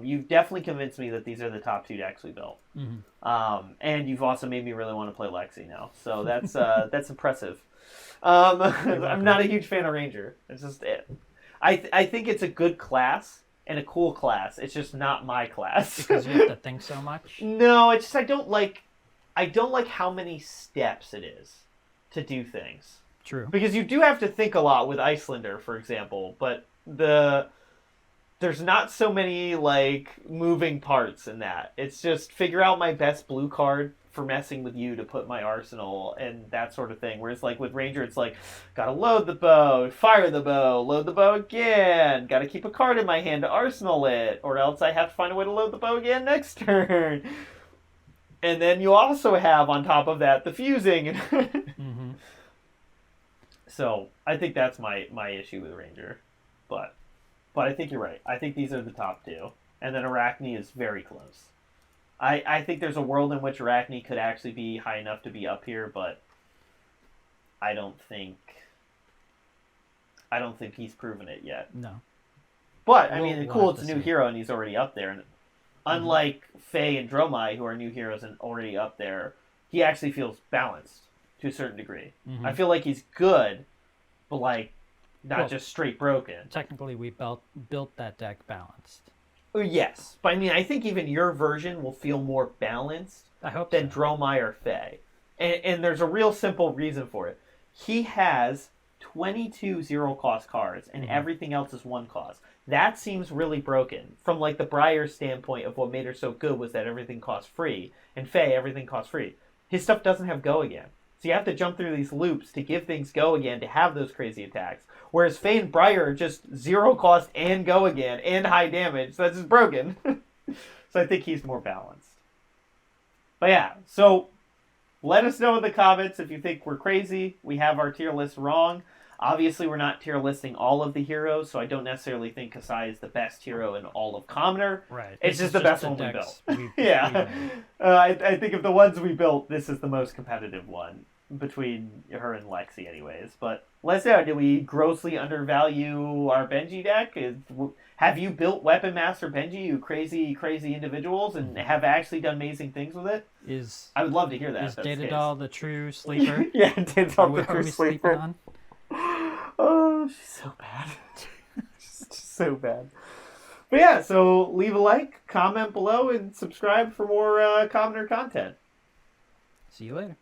You've definitely convinced me that these are the top 2 decks we built. Mm-hmm. And you've also made me really want to play Lexi now. So that's impressive. I'm not a huge fan of Ranger. It's just it. I think it's a good class and a cool class. It's just not my class. Because you have to think so much? No, it's just I don't like how many steps it is to do things. True. Because you do have to think a lot with Icelander, for example, but there's not so many like moving parts in that. It's just figure out my best blue card for messing with you to put my arsenal and that sort of thing. Whereas like with Ranger, it's like gotta load the bow, fire the bow, load the bow again, gotta keep a card in my hand to arsenal it, or else I have to find a way to load the bow again next turn. And then you also have on top of that the fusing. Mm-hmm. So I think that's my issue with Ranger, but I think you're right. I think these are the top 2, and then Arachne is very close. I think there's a world in which Arachne could actually be high enough to be up here, but I don't think he's proven it yet. No. But I mean, cool. It's a new hero, and he's already up there. And unlike Faye and Dromai, who are new heroes and already up there, he actually feels balanced to a certain degree. Mm-hmm. I feel like he's good, but like not just straight broken. Technically, we built that deck balanced. Yes, but I mean, I think even your version will feel more balanced than Dromai or Faye. And there's a real simple reason for it. He has 22 0-cost cards, and everything else is 1-cost. That seems really broken. From like the Briar standpoint of what made her so good was that everything cost free, and Faye, everything cost free. His stuff doesn't have go again. So you have to jump through these loops to give things go again to have those crazy attacks. Whereas Faye and Briar are just 0-cost and go again and high damage. So that's just broken. So I think he's more balanced. But yeah, so let us know in the comments if you think we're crazy. We have our tier list wrong. Obviously, we're not tier listing all of the heroes, so I don't necessarily think Kasai is the best hero in all of Commoner. Right. It's just the best one we built. Yeah. I think of the ones we built, this is the most competitive one between her and Lexi anyways. But let's know, did we grossly undervalue our Benji deck? Have you built Weapon Master Benji, you crazy, crazy individuals, and have actually done amazing things with it? I would love to hear that. Is Datadol the true sleeper? Yeah, Datadol the true sleeper. On? Oh, she's so bad. She's just so bad. But yeah, so leave a like, comment below, and subscribe for more Commoner content. See you later.